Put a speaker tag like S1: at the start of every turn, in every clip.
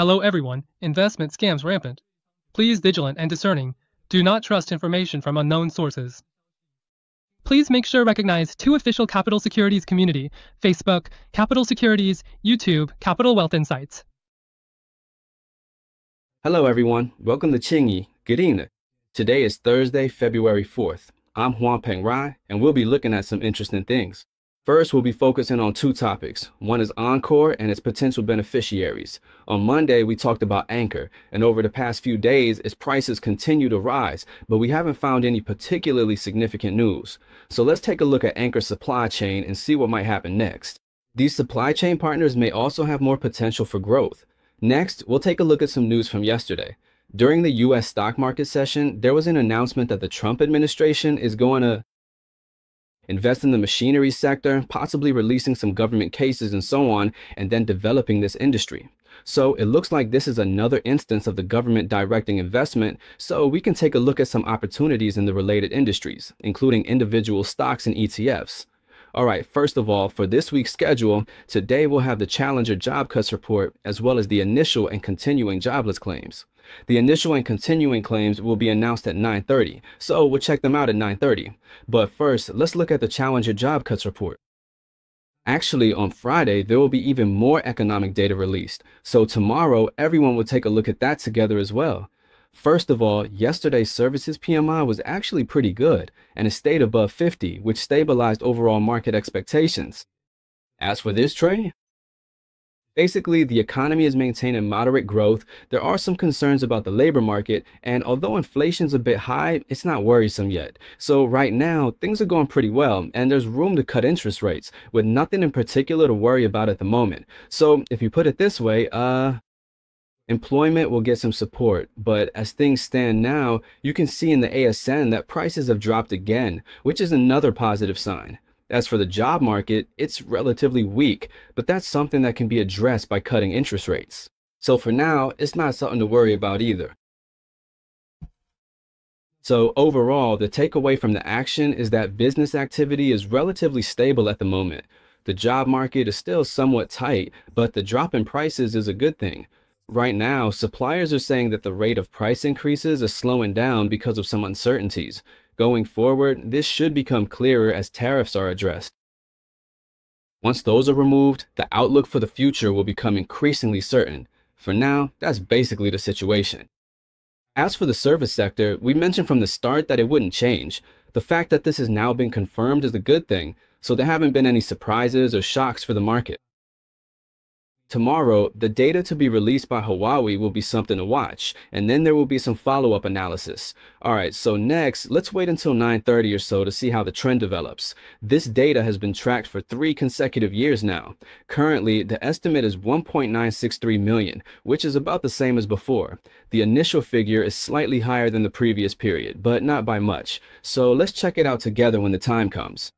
S1: Hello everyone, investment scams rampant. Please vigilant and discerning. Do not trust information from unknown sources. Please make sure recognize two official Capital Securities community, Facebook, Capital Securities, YouTube, Capital Wealth Insights.
S2: Hello everyone, welcome to Qingyi. Good evening. Today is Thursday, February 4th. I'm Huang Peng Rai, and we'll be looking at some interesting things. First, we'll be focusing on two topics. One is Encore and its potential beneficiaries. On Monday, we talked about Anchor, and over the past few days, its prices continue to rise, but we haven't found any particularly significant news. So let's take a look at Anchor's supply chain and see what might happen next. These supply chain partners may also have more potential for growth. Next, we'll take a look at some news from yesterday. During the U.S. stock market session, there was an announcement that the Trump administration is going to invest in the machinery sector, possibly releasing some government cases and so on, and then developing this industry. So it looks like this is another instance of the government directing investment, so we can take a look at some opportunities in the related industries, including individual stocks and ETFs. All right, first of all, for this week's schedule, today we'll have the Challenger job cuts report, as well as the initial and continuing jobless claims. The initial and continuing claims will be announced at 9:30, so we'll check them out at 9:30. But first, let's look at the Challenger job cuts report. Actually, on Friday, there will be even more economic data released, so tomorrow everyone will take a look at that together as well. First of all, yesterday's services PMI was actually pretty good, and it stayed above 50, which stabilized overall market expectations. As for this trade, basically, the economy is maintaining moderate growth. There are some concerns about the labor market, and although inflation's a bit high, it's not worrisome yet. So right now, things are going pretty well, and there's room to cut interest rates, with nothing in particular to worry about at the moment. So if you put it this way, employment will get some support, but as things stand now, you can see in the ASN that prices have dropped again, which is another positive sign. As for the job market, it's relatively weak, but that's something that can be addressed by cutting interest rates. So for now, it's not something to worry about either. So overall, the takeaway from the action is that business activity is relatively stable at the moment. The job market is still somewhat tight, but the drop in prices is a good thing. Right now, suppliers are saying that the rate of price increases is slowing down because of some uncertainties. Going forward, this should become clearer as tariffs are addressed. Once those are removed, the outlook for the future will become increasingly certain. For now, that's basically the situation. As for the service sector, we mentioned from the start that it wouldn't change. The fact that this has now been confirmed is a good thing, so there haven't been any surprises or shocks for the market. Tomorrow, the data to be released by Huawei will be something to watch, and then there will be some follow-up analysis. All right, so next, let's wait until 9:30 or so to see how the trend develops. This data has been tracked for 3 consecutive years now. Currently, the estimate is 1.963 million, which is about the same as before. The initial figure is slightly higher than the previous period, but not by much. So let's check it out together when the time comes.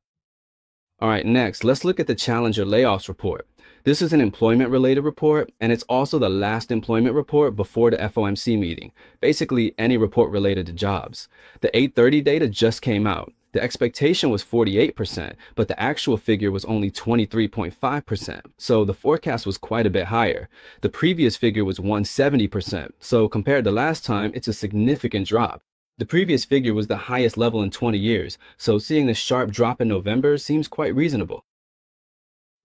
S2: All right, next, let's look at the Challenger layoffs report. This is an employment-related report, and it's also the last employment report before the FOMC meeting, basically any report related to jobs. The 8:30 data just came out. The expectation was 48%, but the actual figure was only 23.5%, so the forecast was quite a bit higher. The previous figure was 170%, so compared to last time, it's a significant drop. The previous figure was the highest level in 20 years, so seeing the sharp drop in November seems quite reasonable.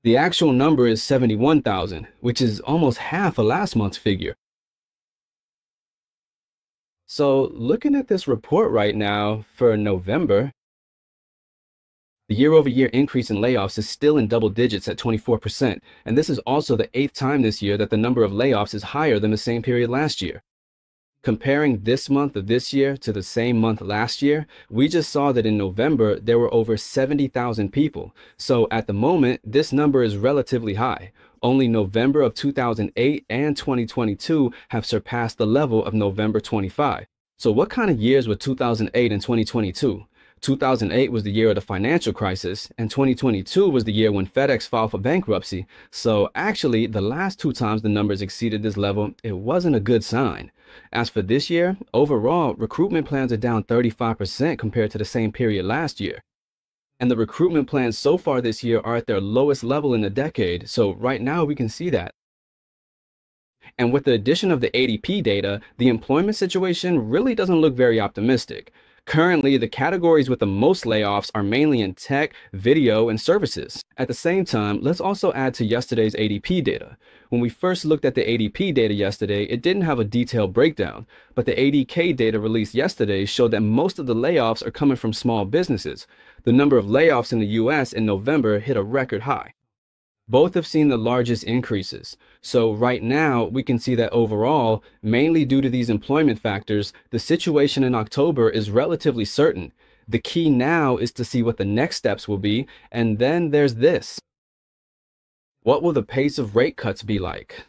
S2: The actual number is 71,000, which is almost half of last month's figure. So looking at this report right now for November, the year-over-year increase in layoffs is still in double digits at 24%, and this is also the 8th time this year that the number of layoffs is higher than the same period last year. Comparing this month of this year to the same month last year, we just saw that in November, there were over 70,000 people. So at the moment, this number is relatively high. Only November of 2008 and 2022 have surpassed the level of November 25. So what kind of years were 2008 and 2022? 2008 was the year of the financial crisis, and 2022 was the year when FedEx filed for bankruptcy. So actually, the last 2 times the numbers exceeded this level, it wasn't a good sign. As for this year, overall, recruitment plans are down 35% compared to the same period last year. And the recruitment plans so far this year are at their lowest level in a decade, so right now we can see that. And with the addition of the ADP data, the employment situation really doesn't look very optimistic. Currently, the categories with the most layoffs are mainly in tech, video, and services. At the same time, let's also add to yesterday's ADP data. When we first looked at the ADP data yesterday, it didn't have a detailed breakdown, but the ADK data released yesterday showed that most of the layoffs are coming from small businesses. The number of layoffs in the US in November hit a record high. Both have seen the largest increases. So right now, we can see that overall, mainly due to these employment factors, the situation in October is relatively certain. The key now is to see what the next steps will be, and then there's this. What will the pace of rate cuts be like?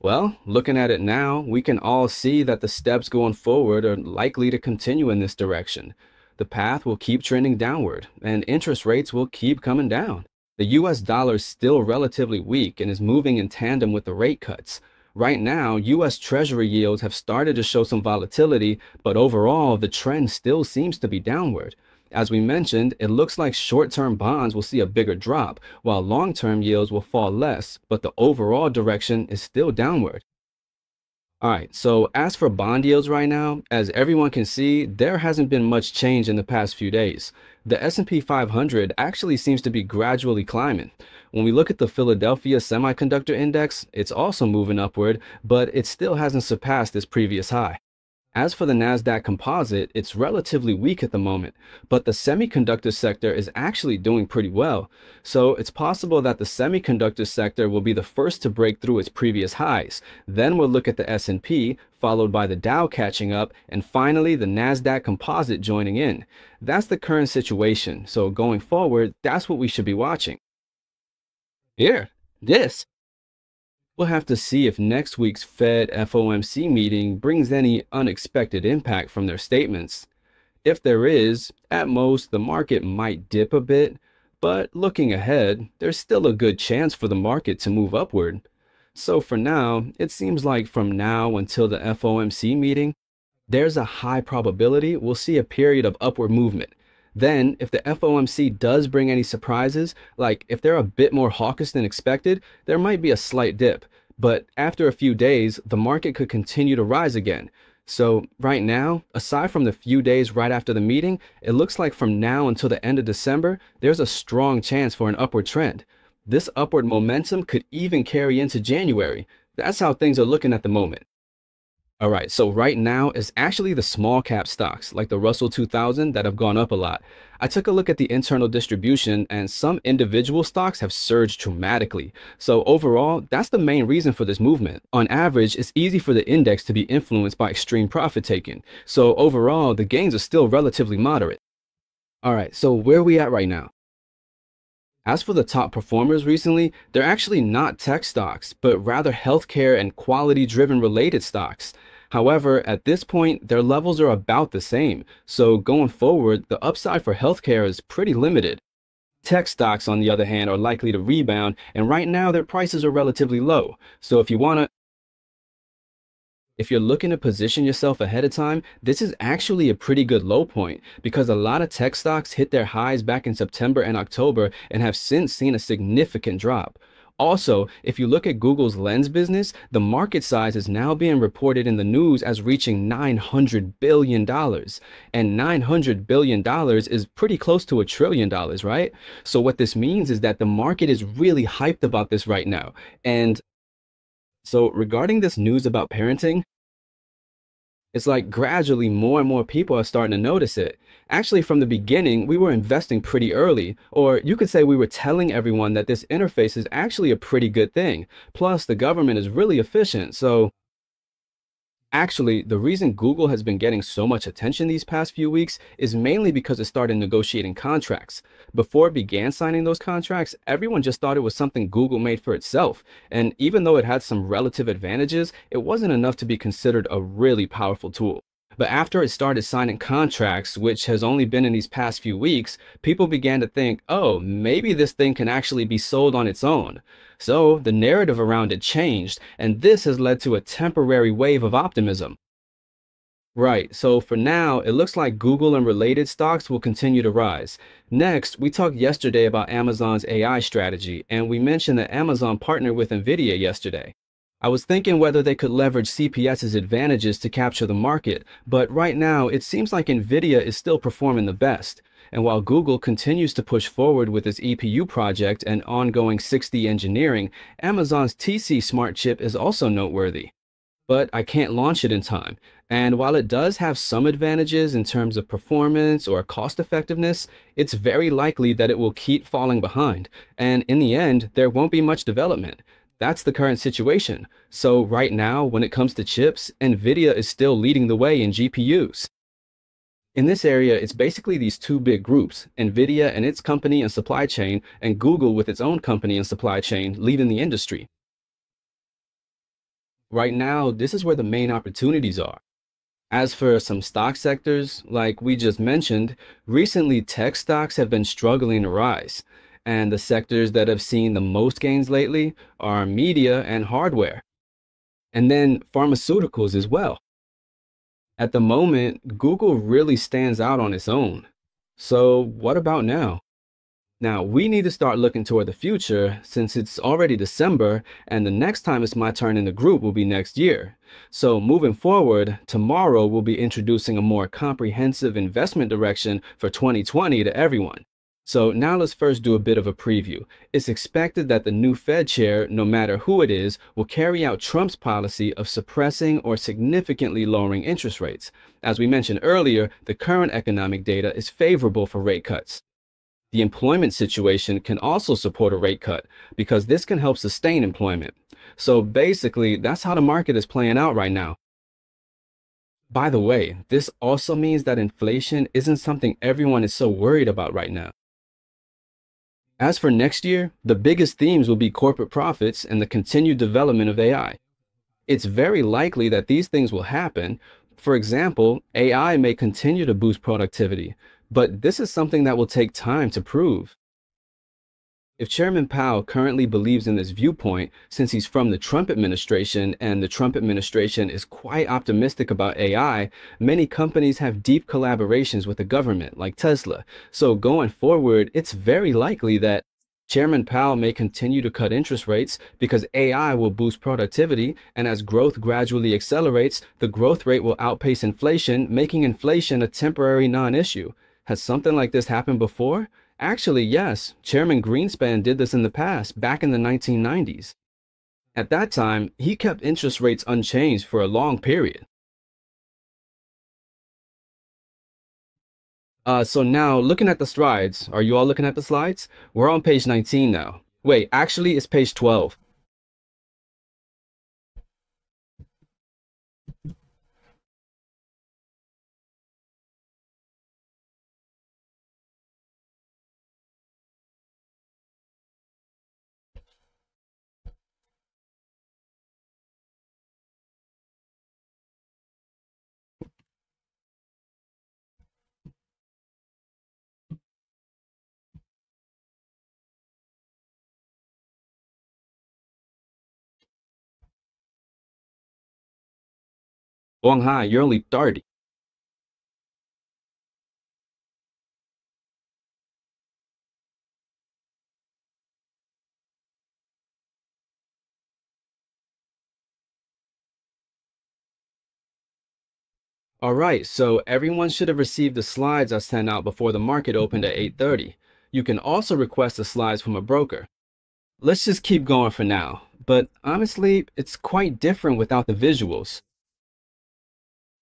S2: Well, looking at it now, we can all see that the steps going forward are likely to continue in this direction. The path will keep trending downward, and interest rates will keep coming down. The US dollar is still relatively weak and is moving in tandem with the rate cuts. Right now, US Treasury yields have started to show some volatility, but overall, the trend still seems to be downward. As we mentioned, it looks like short-term bonds will see a bigger drop, while long-term yields will fall less, but the overall direction is still downward. All right, so as for bond yields right now, as everyone can see, there hasn't been much change in the past few days. The S&P 500 actually seems to be gradually climbing. When we look at the Philadelphia Semiconductor Index, it's also moving upward, but it still hasn't surpassed its previous high. As for the NASDAQ composite, it's relatively weak at the moment, but the semiconductor sector is actually doing pretty well. So it's possible that the semiconductor sector will be the first to break through its previous highs. Then we'll look at the S&P, followed by the Dow catching up, and finally the NASDAQ composite joining in. That's the current situation. So going forward, that's what we should be watching. Here, this. We'll have to see if next week's Fed FOMC meeting brings any unexpected impact from their statements. If there is, at most, the market might dip a bit, but looking ahead, there's still a good chance for the market to move upward. So for now, it seems like from now until the FOMC meeting, there's a high probability we'll see a period of upward movement. Then, if the FOMC does bring any surprises, like if they're a bit more hawkish than expected, there might be a slight dip. But after a few days, the market could continue to rise again. So right now, aside from the few days right after the meeting, it looks like from now until the end of December, there's a strong chance for an upward trend. This upward momentum could even carry into January. That's how things are looking at the moment. All right, so right now it's actually the small cap stocks like the Russell 2000 that have gone up a lot. I took a look at the internal distribution and some individual stocks have surged dramatically. So overall, that's the main reason for this movement. On average, it's easy for the index to be influenced by extreme profit taking. So overall, the gains are still relatively moderate. All right, so where are we at right now? As for the top performers recently, they're actually not tech stocks, but rather healthcare and quality-driven related stocks. However, at this point, their levels are about the same. So going forward, the upside for healthcare is pretty limited. Tech stocks, on the other hand, are likely to rebound, and right now their prices are relatively low. So if you're looking to position yourself ahead of time, this is actually a pretty good low point because a lot of tech stocks hit their highs back in September and October and have since seen a significant drop. Also, if you look at Google's Lens business, the market size is now being reported in the news as reaching $900 billion. And $900 billion is pretty close to $1 trillion, right? So what this means is that the market is really hyped about this right now. And so regarding this news about parenting, it's like gradually more and more people are starting to notice it. Actually, from the beginning, we were investing pretty early, or you could say we were telling everyone that this interface is actually a pretty good thing. Plus, the government is really efficient. So actually, the reason Google has been getting so much attention these past few weeks is mainly because it started negotiating contracts. Before it began signing those contracts, everyone just thought it was something Google made for itself. And even though it had some relative advantages, it wasn't enough to be considered a really powerful tool. But after it started signing contracts, which has only been in these past few weeks, people began to think, oh, maybe this thing can actually be sold on its own. So the narrative around it changed, and this has led to a temporary wave of optimism. Right, so for now, it looks like Google and related stocks will continue to rise. Next, we talked yesterday about Amazon's AI strategy, and we mentioned that Amazon partnered with NVIDIA yesterday. I was thinking whether they could leverage CPS's advantages to capture the market, but right now it seems like Nvidia is still performing the best. And while Google continues to push forward with its EPU project and ongoing 6D engineering, Amazon's TC Smart chip is also noteworthy. But I can't launch it in time. And while it does have some advantages in terms of performance or cost effectiveness, it's very likely that it will keep falling behind. And in the end, there won't be much development. That's the current situation. So right now, when it comes to chips, Nvidia is still leading the way in GPUs. In this area, it's basically these two big groups, Nvidia and its company and supply chain, and Google with its own company and supply chain leading the industry. Right now, this is where the main opportunities are. As for some stock sectors, like we just mentioned, recently tech stocks have been struggling to rise. And the sectors that have seen the most gains lately are media and hardware. And then pharmaceuticals as well. At the moment, Google really stands out on its own. So what about now? Now, we need to start looking toward the future since it's already December and the next time it's my turn in the group will be next year. So moving forward, tomorrow we'll be introducing a more comprehensive investment direction for 2020 to everyone. So now let's first do a bit of a preview. It's expected that the new Fed chair, no matter who it is, will carry out Trump's policy of suppressing or significantly lowering interest rates. As we mentioned earlier, the current economic data is favorable for rate cuts. The employment situation can also support a rate cut because this can help sustain employment. So basically, that's how the market is playing out right now. By the way, this also means that inflation isn't something everyone is so worried about right now. As for next year, the biggest themes will be corporate profits and the continued development of AI. It's very likely that these things will happen. For example, AI may continue to boost productivity, but this is something that will take time to prove. If Chairman Powell currently believes in this viewpoint, since he's from the Trump administration and the Trump administration is quite optimistic about AI, many companies have deep collaborations with the government, like Tesla. So going forward, it's very likely that Chairman Powell may continue to cut interest rates because AI will boost productivity, and as growth gradually accelerates, the growth rate will outpace inflation, making inflation a temporary non-issue. Has something like this happened before? Actually, yes. Chairman Greenspan did this in the past, back in the 1990s. At that time, he kept interest rates unchanged for a long period. So now, looking at the slides, are you all looking at the slides? We're on page 19 now. Wait, actually, it's page 12. Wong Hai, you're only 30. All right, so everyone should have received the slides I sent out before the market opened at 8:30. You can also request the slides from a broker. Let's just keep going for now, but honestly, it's quite different without the visuals.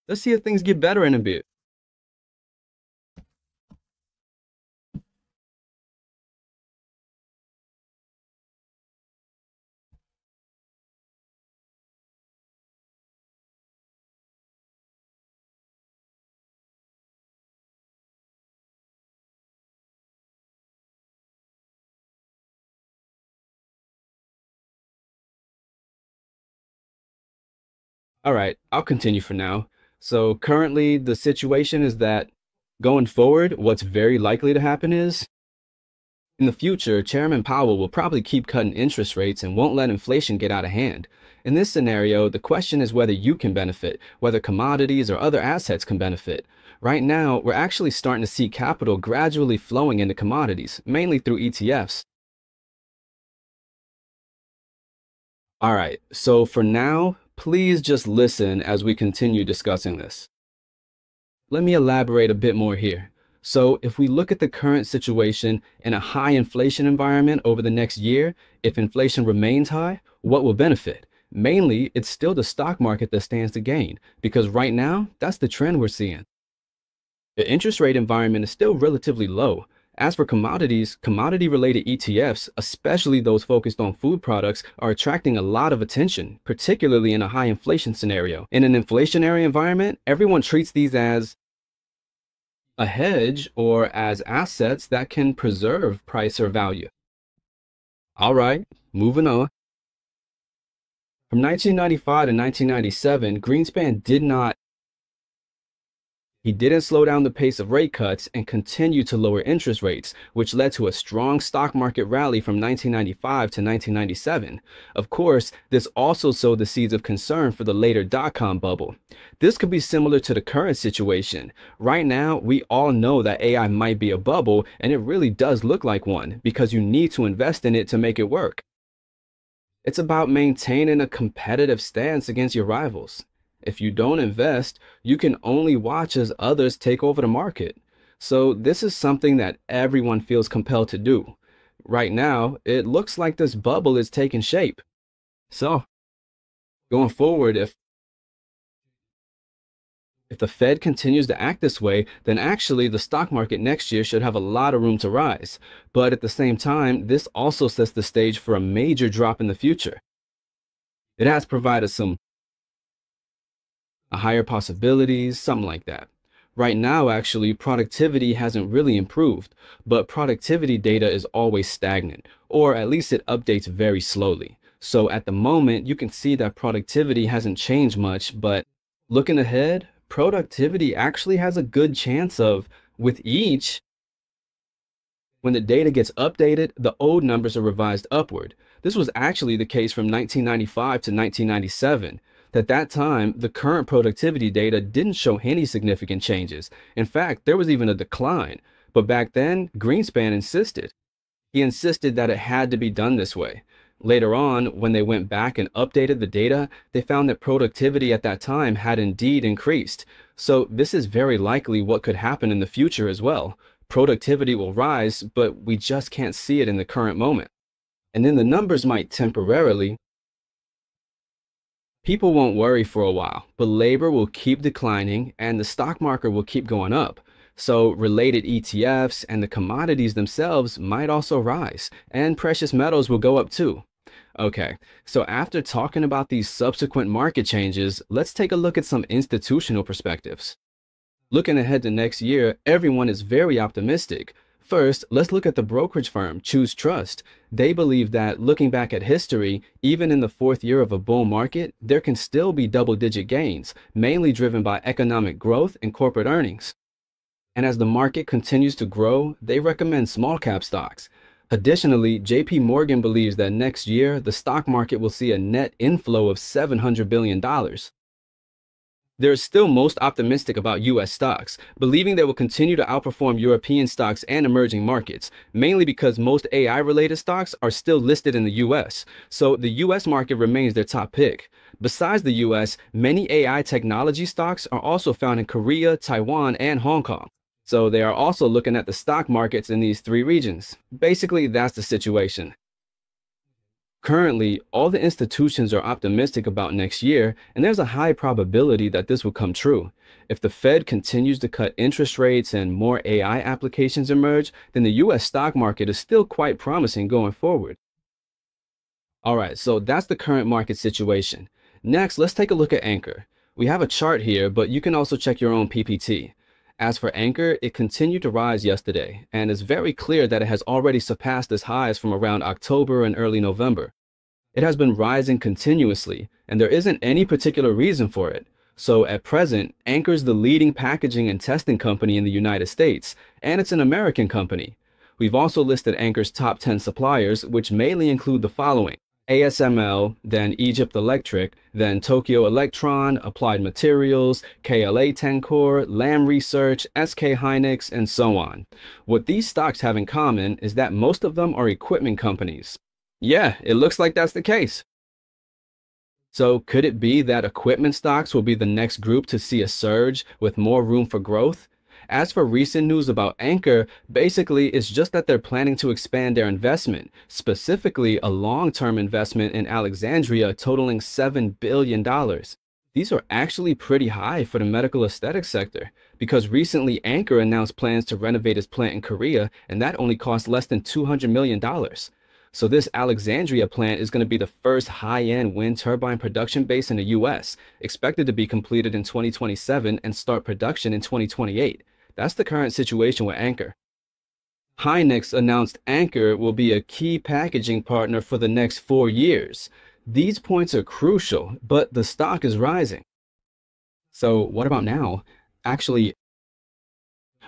S2: Let's see if things get better in a bit. All right, I'll continue for now. So currently the situation is that going forward, what's very likely to happen is in the future, Chairman Powell will probably keep cutting interest rates and won't let inflation get out of hand. In this scenario, the question is whether you can benefit, whether commodities or other assets can benefit. Right now, we're actually starting to see capital gradually flowing into commodities, mainly through ETFs. All right, so for now, please just listen as we continue discussing this. Let me elaborate a bit more here. So if we look at the current situation in a high inflation environment over the next year, if inflation remains high, what will benefit? Mainly, it's still the stock market that stands to gain, because right now, that's the trend we're seeing. The interest rate environment is still relatively low. As for commodities, commodity-related ETFs, especially those focused on food products, are attracting a lot of attention, particularly in a high inflation scenario. In an inflationary environment, everyone treats these as a hedge or as assets that can preserve price or value. All right, moving on. From 1995 to 1997, Greenspan didn't slow down the pace of rate cuts and continued to lower interest rates, which led to a strong stock market rally from 1995 to 1997. Of course, this also sowed the seeds of concern for the later dot-com bubble. This could be similar to the current situation. Right now, we all know that AI might be a bubble, and it really does look like one because you need to invest in it to make it work. It's about maintaining a competitive stance against your rivals. If you don't invest, you can only watch as others take over the market. So this is something that everyone feels compelled to do. Right now, it looks like this bubble is taking shape. So, going forward, if the Fed continues to act this way, then actually the stock market next year should have a lot of room to rise. But at the same time, this also sets the stage for a major drop in the future. It has provided higher possibilities, something like that. Right now, actually, productivity hasn't really improved, but productivity data is always stagnant, or at least it updates very slowly. So at the moment, you can see that productivity hasn't changed much, but looking ahead, productivity actually has a good chance of, when the data gets updated, the old numbers are revised upward. This was actually the case from 1995 to 1997. At that time, the current productivity data didn't show any significant changes. In fact, there was even a decline. But back then, Greenspan insisted. He insisted that it had to be done this way. Later on, when they went back and updated the data, they found that productivity at that time had indeed increased. So this is very likely what could happen in the future as well. Productivity will rise, but we just can't see it in the current moment. And then the numbers might temporarily. People won't worry for a while, but labor will keep declining and the stock market will keep going up. So related ETFs and the commodities themselves might also rise, and precious metals will go up too. Okay, so after talking about these subsequent market changes, let's take a look at some institutional perspectives. Looking ahead to next year, everyone is very optimistic. First, let's look at the brokerage firm, Choose Trust. They believe that looking back at history, even in the fourth year of a bull market, there can still be double-digit gains, mainly driven by economic growth and corporate earnings. And as the market continues to grow, they recommend small-cap stocks. Additionally, JP Morgan believes that next year, the stock market will see a net inflow of $700 billion. They're still most optimistic about U.S. stocks, believing they will continue to outperform European stocks and emerging markets, mainly because most AI-related stocks are still listed in the U.S., so the U.S. market remains their top pick. Besides the U.S., many AI technology stocks are also found in Korea, Taiwan, and Hong Kong. So they are also looking at the stock markets in these three regions. Basically, that's the situation. Currently, all the institutions are optimistic about next year, and there's a high probability that this will come true. If the Fed continues to cut interest rates and more AI applications emerge, then the U.S. stock market is still quite promising going forward. All right, so that's the current market situation. Next, let's take a look at Anchor. We have a chart here, but you can also check your own PPT. As for Anchor, it continued to rise yesterday, and it's very clear that it has already surpassed its highs from around October and early November. It has been rising continuously, and there isn't any particular reason for it. So at present, Anchor is the leading packaging and testing company in the United States, and it's an American company. We've also listed Anchor's top 10 suppliers, which mainly include the following: ASML, then Egypt Electric, then Tokyo Electron, Applied Materials, KLA Tencor, Lam Research, SK Hynix, and so on. What these stocks have in common is that most of them are equipment companies. Yeah, it looks like that's the case. So could it be that equipment stocks will be the next group to see a surge with more room for growth? As for recent news about Anchor, basically it's just that they're planning to expand their investment, specifically a long-term investment in Alexandria totaling $7 billion. These are actually pretty high for the medical aesthetics sector, because recently Anchor announced plans to renovate its plant in Korea, and that only cost less than $200 million. So this Alexandria plant is going to be the first high-end wind turbine production base in the US, expected to be completed in 2027 and start production in 2028. That's the current situation with Anchor. Hynix announced Anchor will be a key packaging partner for the next 4 years. These points are crucial, but the stock is rising. So what about now? Actually,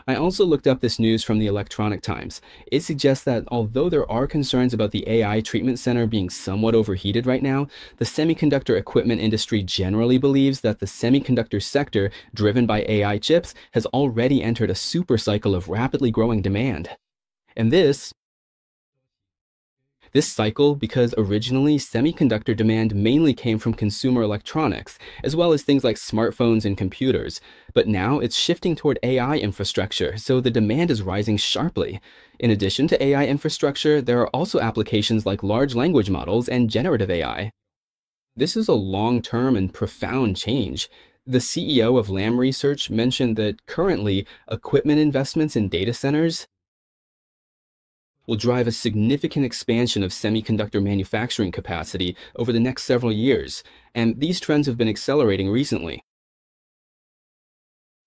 S2: I also looked up this news from the Electronic Times. It suggests that although there are concerns about the AI treatment center being somewhat overheated right now, the semiconductor equipment industry generally believes that the semiconductor sector, driven by AI chips, has already entered a super cycle of rapidly growing demand. And this cycle because originally semiconductor demand mainly came from consumer electronics, as well as things like smartphones and computers. But now it's shifting toward AI infrastructure, so the demand is rising sharply. In addition to AI infrastructure, there are also applications like large language models and generative AI. This is a long-term and profound change. The CEO of Lam Research mentioned that currently equipment investments in data centers will drive a significant expansion of semiconductor manufacturing capacity over the next several years, and these trends have been accelerating recently.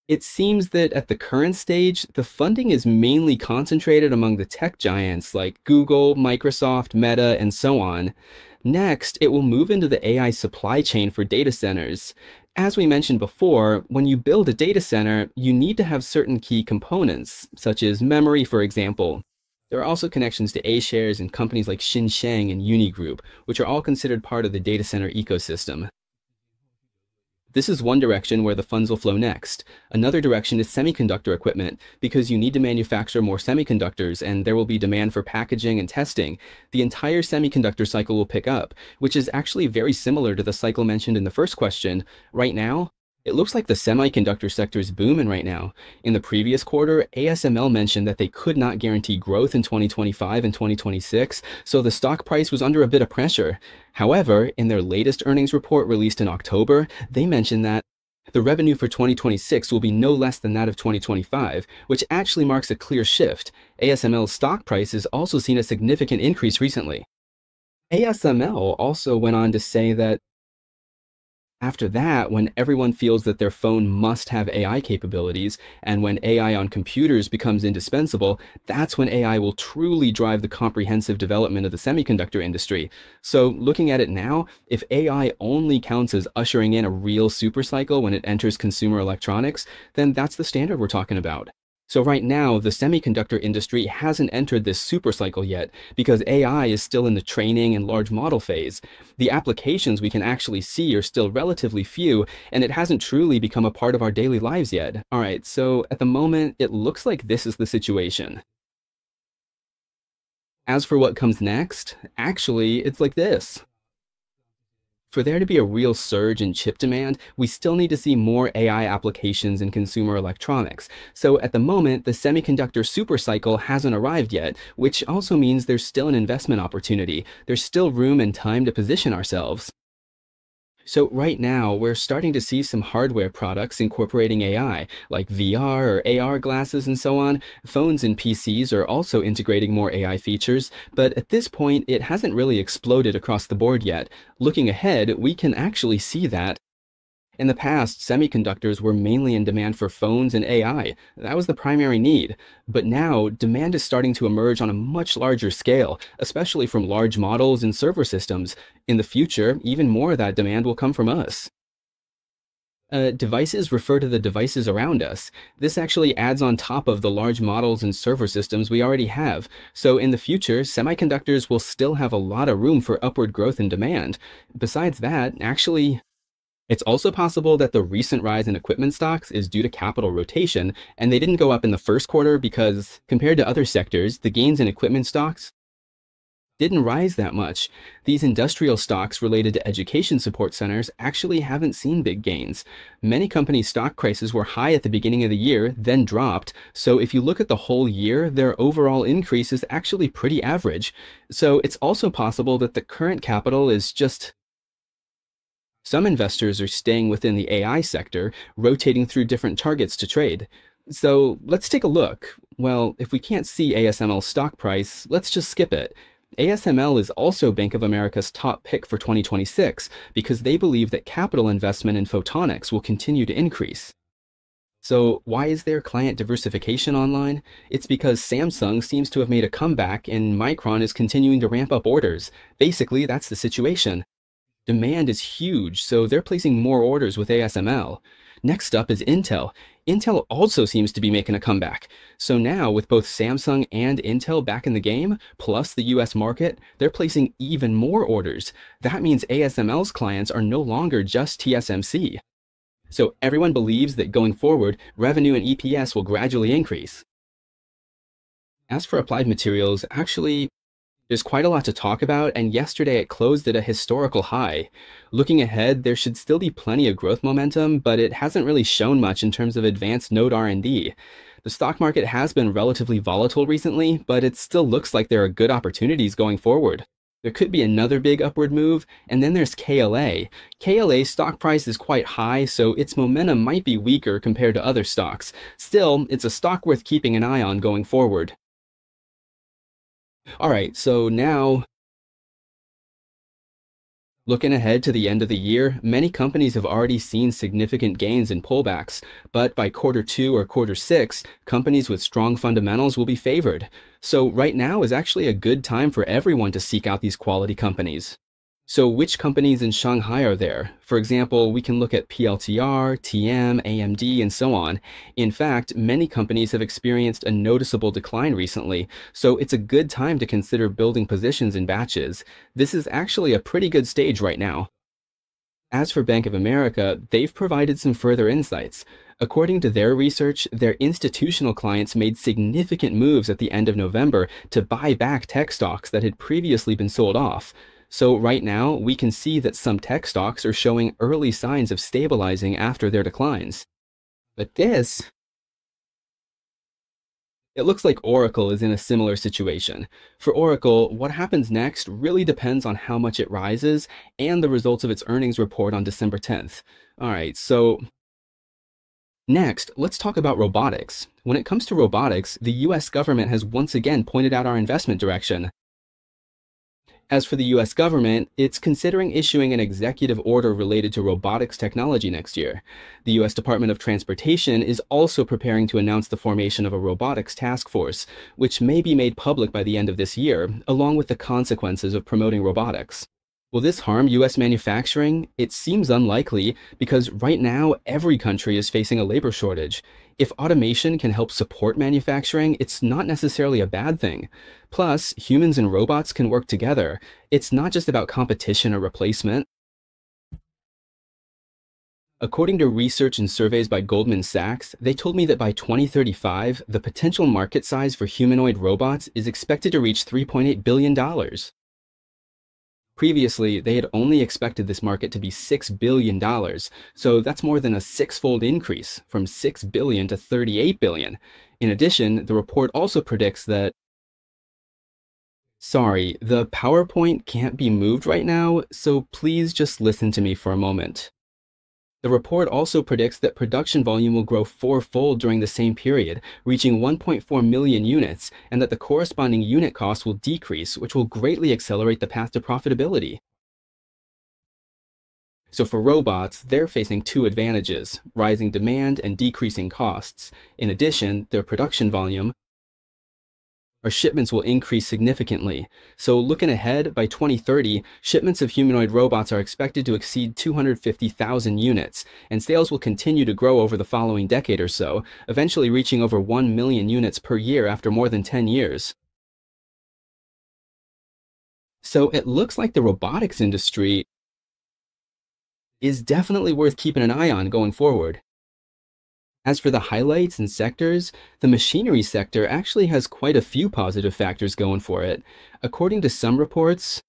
S2: It seems that at the current stage, the funding is mainly concentrated among the tech giants like Google, Microsoft, Meta, and so on. Next, it will move into the AI supply chain for data centers. As we mentioned before, when you build a data center, you need to have certain key components, such as memory, for example. There are also connections to A-shares and companies like Xinsheng and Unigroup, which are all considered part of the data center ecosystem. This is one direction where the funds will flow next. Another direction is semiconductor equipment, because you need to manufacture more semiconductors and there will be demand for packaging and testing. The entire semiconductor cycle will pick up, which is actually very similar to the cycle mentioned in the first question. Right now, it looks like the semiconductor sector is booming right now. In the previous quarter, ASML mentioned that they could not guarantee growth in 2025 and 2026, so the stock price was under a bit of pressure. However, in their latest earnings report released in October, they mentioned that the revenue for 2026 will be no less than that of 2025, which actually marks a clear shift. ASML's stock price has also seen a significant increase recently. ASML also went on to say that after that, when everyone feels that their phone must have AI capabilities, and when AI on computers becomes indispensable, that's when AI will truly drive the comprehensive development of the semiconductor industry. So looking at it now, if AI only counts as ushering in a real supercycle when it enters consumer electronics, then that's the standard we're talking about. So right now, the semiconductor industry hasn't entered this supercycle yet because AI is still in the training and large model phase. The applications we can actually see are still relatively few, and it hasn't truly become a part of our daily lives yet. All right, so at the moment, it looks like this is the situation. As for what comes next, actually, it's like this. For there to be a real surge in chip demand, we still need to see more AI applications in consumer electronics. So at the moment, the semiconductor supercycle hasn't arrived yet, which also means there's still an investment opportunity. There's still room and time to position ourselves. So right now, we're starting to see some hardware products incorporating AI, like VR or AR glasses and so on. Phones and PCs are also integrating more AI features, but at this point, it hasn't really exploded across the board yet. Looking ahead, we can actually see that. In the past, semiconductors were mainly in demand for phones and AI. That was the primary need. But now, demand is starting to emerge on a much larger scale, especially from large models and server systems. In the future, even more of that demand will come from us. Devices refer to the devices around us. This actually adds on top of the large models and server systems we already have. So in the future, semiconductors will still have a lot of room for upward growth and demand. Besides that, actually, it's also possible that the recent rise in equipment stocks is due to capital rotation, and they didn't go up in the first quarter because, compared to other sectors, the gains in equipment stocks didn't rise that much. These industrial stocks related to education support centers actually haven't seen big gains. Many companies' stock prices were high at the beginning of the year, then dropped. So if you look at the whole year, their overall increase is actually pretty average. So it's also possible that the current capital is just... Some investors are staying within the AI sector, rotating through different targets to trade. So let's take a look. Well, if we can't see ASML's stock price, let's just skip it. ASML is also Bank of America's top pick for 2026 because they believe that capital investment in photonics will continue to increase. So why is there client diversification online? It's because Samsung seems to have made a comeback and Micron is continuing to ramp up orders. Basically, that's the situation. Demand is huge, so they're placing more orders with ASML. Next up is Intel. Intel also seems to be making a comeback. So now, with both Samsung and Intel back in the game, plus the US market, they're placing even more orders. That means ASML's clients are no longer just TSMC. So everyone believes that going forward, revenue and EPS will gradually increase. As for Applied Materials, actually, there's quite a lot to talk about, and yesterday it closed at a historical high. Looking ahead, there should still be plenty of growth momentum, but it hasn't really shown much in terms of advanced node R&D. The stock market has been relatively volatile recently, but it still looks like there are good opportunities going forward. There could be another big upward move, and then there's KLA. KLA's stock price is quite high, so its momentum might be weaker compared to other stocks. Still, it's a stock worth keeping an eye on going forward. All right, so now, looking ahead to the end of the year, many companies have already seen significant gains in pullbacks, but by quarter 2 or quarter 6, companies with strong fundamentals will be favored. So right now is actually a good time for everyone to seek out these quality companies. So which companies in Shanghai are there? For example, we can look at PLTR, TM, AMD, and so on. In fact, many companies have experienced a noticeable decline recently, so it's a good time to consider building positions in batches. This is actually a pretty good stage right now. As for Bank of America, they've provided some further insights. According to their research, their institutional clients made significant moves at the end of November to buy back tech stocks that had previously been sold off. So right now, we can see that some tech stocks are showing early signs of stabilizing after their declines. But it looks like Oracle is in a similar situation. For Oracle, what happens next really depends on how much it rises and the results of its earnings report on December 10th. All right, so next, let's talk about robotics. When it comes to robotics, the US government has once again pointed out our investment direction. As for the US government, it's considering issuing an executive order related to robotics technology next year. The US Department of Transportation is also preparing to announce the formation of a robotics task force, which may be made public by the end of this year, along with the consequences of promoting robotics. Will this harm US manufacturing? It seems unlikely because right now every country is facing a labor shortage. If automation can help support manufacturing, it's not necessarily a bad thing. Plus, humans and robots can work together. It's not just about competition or replacement. According to research and surveys by Goldman Sachs, they told me that by 2035, the potential market size for humanoid robots is expected to reach $3.8 billion. Previously, they had only expected this market to be $6 billion, so that's more than a 6-fold increase, from $6 billion to $38 billion. In addition, the report also predicts that... Sorry, the PowerPoint can't be moved right now, so please just listen to me for a moment. The report also predicts that production volume will grow 4-fold during the same period, reaching 1.4 million units, and that the corresponding unit cost will decrease, which will greatly accelerate the path to profitability. So for robots, they're facing two advantages: rising demand and decreasing costs. In addition, their production volume, our shipments will increase significantly. So looking ahead, by 2030, shipments of humanoid robots are expected to exceed 250,000 units, and sales will continue to grow over the following decade or so, eventually reaching over 1 million units per year after more than 10 years. So it looks like the robotics industry is definitely worth keeping an eye on going forward. As for the highlights and sectors, the machinery sector actually has quite a few positive factors going for it. According to some reports,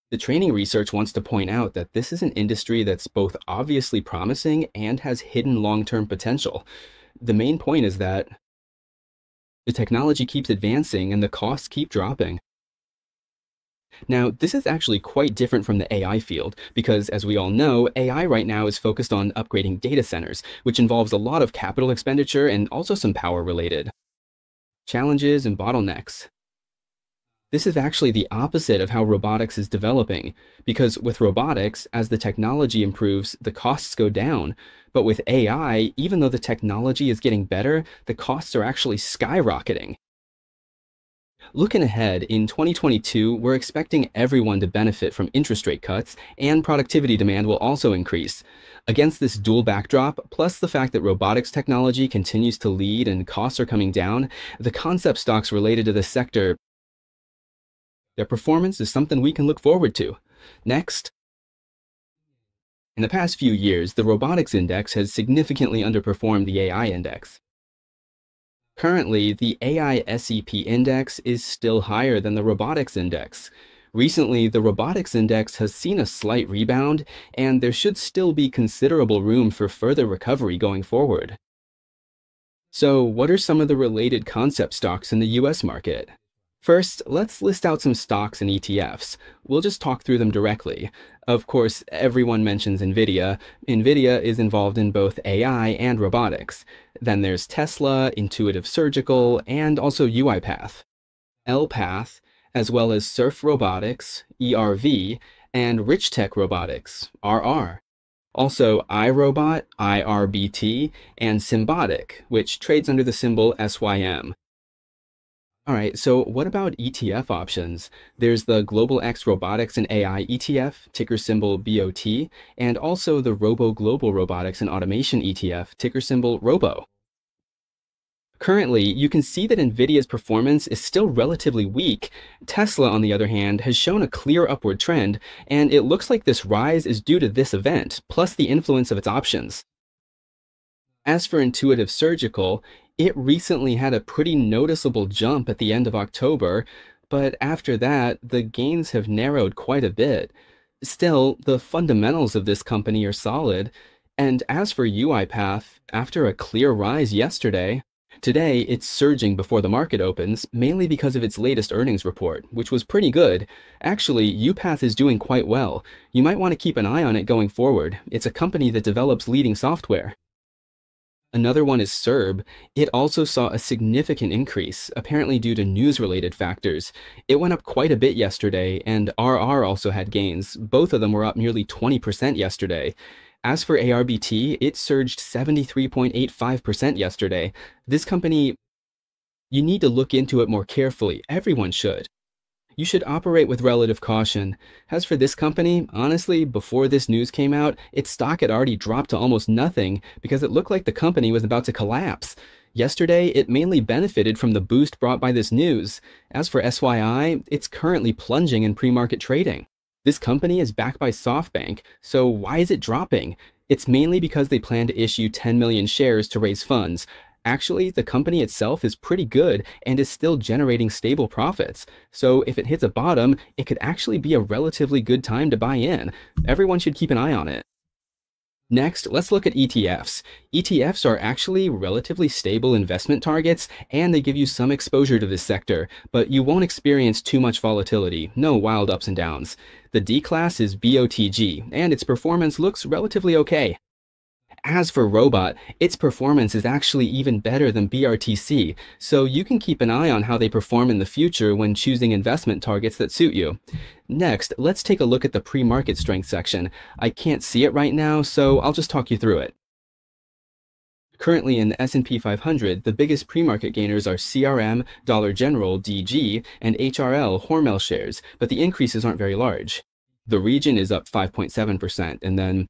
S2: the training research wants to point out that this is an industry that's both obviously promising and has hidden long-term potential. The main point is that the technology keeps advancing and the costs keep dropping. Now, this is actually quite different from the AI field because, as we all know, AI right now is focused on upgrading data centers, which involves a lot of capital expenditure and also some power-related challenges and bottlenecks. This is actually the opposite of how robotics is developing, because with robotics, as the technology improves, the costs go down. But with AI, even though the technology is getting better, the costs are actually skyrocketing. Looking ahead, in 2022, we're expecting everyone to benefit from interest rate cuts, and productivity demand will also increase. Against this dual backdrop, plus the fact that robotics technology continues to lead and costs are coming down, the concept stocks related to this sector, their performance is something we can look forward to. Next, in the past few years, the robotics index has significantly underperformed the AI index. Currently, the AI SEP index is still higher than the robotics index. Recently, the robotics index has seen a slight rebound, and there should still be considerable room for further recovery going forward. So, what are some of the related concept stocks in the US market? First, let's list out some stocks and ETFs. We'll just talk through them directly. Of course, everyone mentions NVIDIA. NVIDIA is involved in both AI and robotics. Then there's Tesla, Intuitive Surgical, and also UiPath, LPath, as well as Surf Robotics, ERV, and Richtech Robotics, RR. Also iRobot, IRBT, and Symbotic, which trades under the symbol SYM. All right, so what about ETF options? There's the Global X Robotics and AI ETF, ticker symbol BOT, and also the Robo Global Robotics and Automation ETF, ticker symbol ROBO. Currently, you can see that NVIDIA's performance is still relatively weak. Tesla, on the other hand, has shown a clear upward trend, and it looks like this rise is due to this event, plus the influence of its options. As for Intuitive Surgical, it recently had a pretty noticeable jump at the end of October, but after that, the gains have narrowed quite a bit. Still, the fundamentals of this company are solid. And as for UiPath, after a clear rise yesterday, today it's surging before the market opens, mainly because of its latest earnings report, which was pretty good. Actually, UiPath is doing quite well. You might want to keep an eye on it going forward. It's a company that develops leading software. Another one is SERB. It also saw a significant increase, apparently due to news-related factors. It went up quite a bit yesterday, and RR also had gains. Both of them were up nearly 20% yesterday. As for ARBT, it surged 73.85% yesterday. This company, you need to look into it more carefully. Everyone should. You should operate with relative caution. As for this company, honestly, before this news came out, its stock had already dropped to almost nothing because it looked like the company was about to collapse. Yesterday, it mainly benefited from the boost brought by this news. As for SYI, it's currently plunging in pre-market trading. This company is backed by SoftBank, so why is it dropping? It's mainly because they plan to issue 10 million shares to raise funds. Actually, the company itself is pretty good and is still generating stable profits. So if it hits a bottom, it could actually be a relatively good time to buy in. Everyone should keep an eye on it. Next, let's look at ETFs. ETFs are actually relatively stable investment targets, and they give you some exposure to this sector, but you won't experience too much volatility, no wild ups and downs. The D class is BOTG, and its performance looks relatively okay. As for Robot, its performance is actually even better than BRTC, so you can keep an eye on how they perform in the future when choosing investment targets that suit you. Next, let's take a look at the pre-market strength section. I can't see it right now, so I'll just talk you through it. Currently in the S&P 500, the biggest pre-market gainers are CRM, Dollar General, DG, and HRL, Hormel shares, but the increases aren't very large. The region is up 5.7%, and then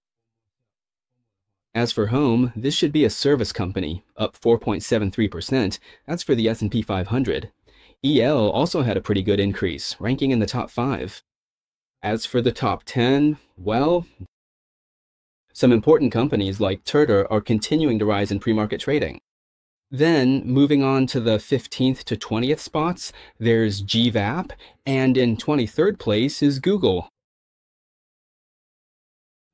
S2: as for Home, this should be a service company, up 4.73%. That's for the S&P 500. EL also had a pretty good increase, ranking in the top 5. As for the top 10, well, Some important companies like Turtle are continuing to rise in pre-market trading. Then, moving on to the 15th to 20th spots, there's GVAP, and in 23rd place is Google.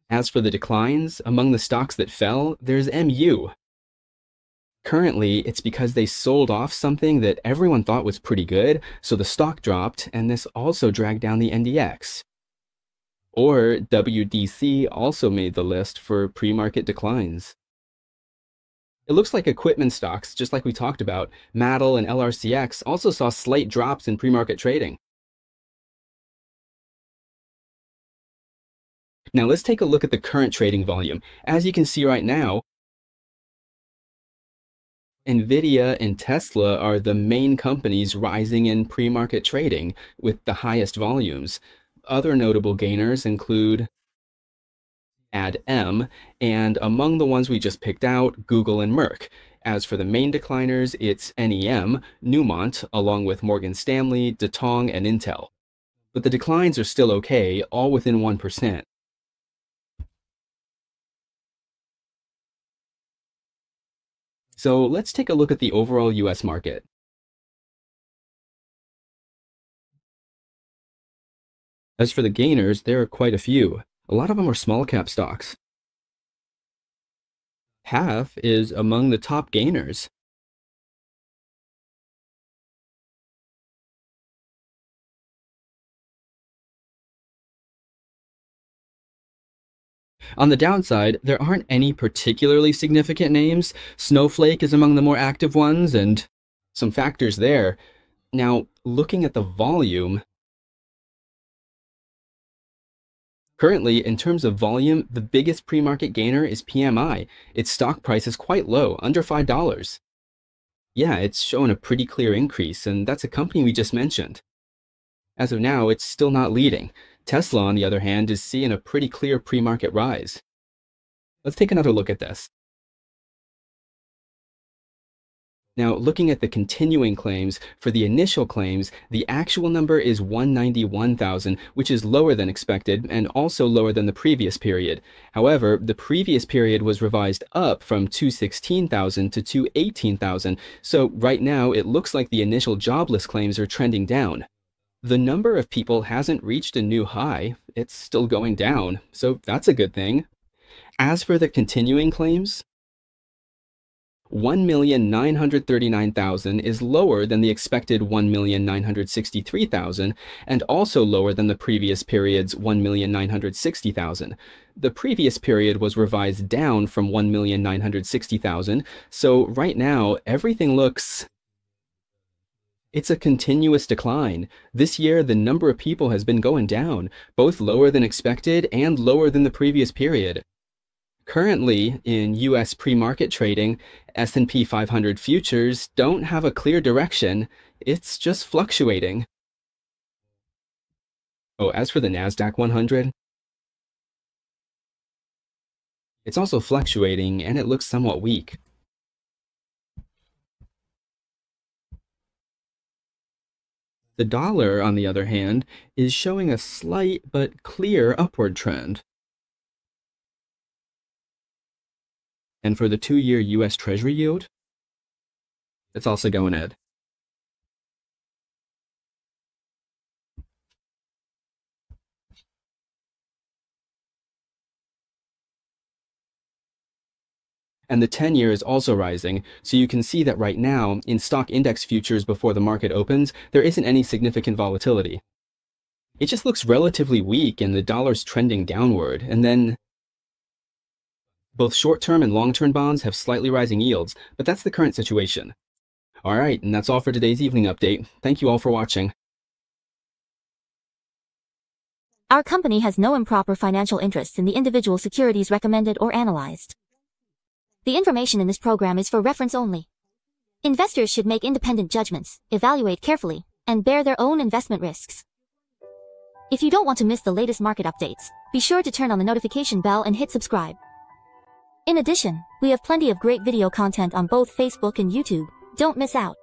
S2: As for the declines, among the stocks that fell, there's MU. Currently, it's because they sold off something that everyone thought was pretty good, so the stock dropped, and this also dragged down the NDX. Or WDC also made the list for pre-market declines. It looks like equipment stocks, just like we talked about, Mattel and LRCX also saw slight drops in pre-market trading. Now let's take a look at the current trading volume. As you can see right now, Nvidia and Tesla are the main companies rising in pre-market trading with the highest volumes. Other notable gainers include ADM, and among the ones we just picked out, Google and Merck. As for the main decliners, it's NEM, Newmont, along with Morgan Stanley, Datong, and Intel. But the declines are still okay, all within 1%. So let's take a look at the overall US market. As for the gainers, there are quite a few. A lot of them are small cap stocks. Half is among the top gainers. On the downside, there aren't any particularly significant names. Snowflake is among the more active ones, and some factors there. Now, looking at the volume, currently, in terms of volume, the biggest pre-market gainer is PMI. Its stock price is quite low, under $5. Yeah, it's shown a pretty clear increase, and that's a company we just mentioned. As of now, it's still not leading. Tesla, on the other hand, is seeing a pretty clear pre-market rise. Let's take another look at this. Now, looking at the continuing claims, for the initial claims, the actual number is 191,000, which is lower than expected and also lower than the previous period. However, the previous period was revised up from 216,000 to 218,000, so right now it looks like the initial jobless claims are trending down. The number of people hasn't reached a new high, it's still going down, so that's a good thing. As for the continuing claims, 1,939,000 is lower than the expected 1,963,000 and also lower than the previous period's 1,960,000. The previous period was revised down from 1,960,000, so right now everything looks... It's a continuous decline. This year, the number of people has been going down, both lower than expected and lower than the previous period. Currently, in US pre-market trading, S&P 500 futures don't have a clear direction. It's just fluctuating. Oh, as for the NASDAQ 100, it's also fluctuating and it looks somewhat weak. The dollar, on the other hand, is showing a slight but clear upward trend. And for the 2-year US Treasury yield, it's also going ahead. And the 10-year is also rising, so you can see that right now, in stock index futures before the market opens, there isn't any significant volatility. It just looks relatively weak and the dollar's trending downward, and then both short-term and long-term bonds have slightly rising yields, but that's the current situation. Alright, and that's all for today's evening update. Thank you all for watching.
S3: Our company has no improper financial interests in the individual securities recommended or analyzed. The information in this program is for reference only. Investors should make independent judgments, evaluate carefully, and bear their own investment risks. If you don't want to miss the latest market updates, be sure to turn on the notification bell and hit subscribe. In addition, we have plenty of great video content on both Facebook and YouTube. Don't miss out.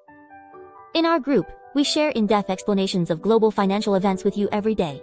S3: In our group, we share in-depth explanations of global financial events with you every day.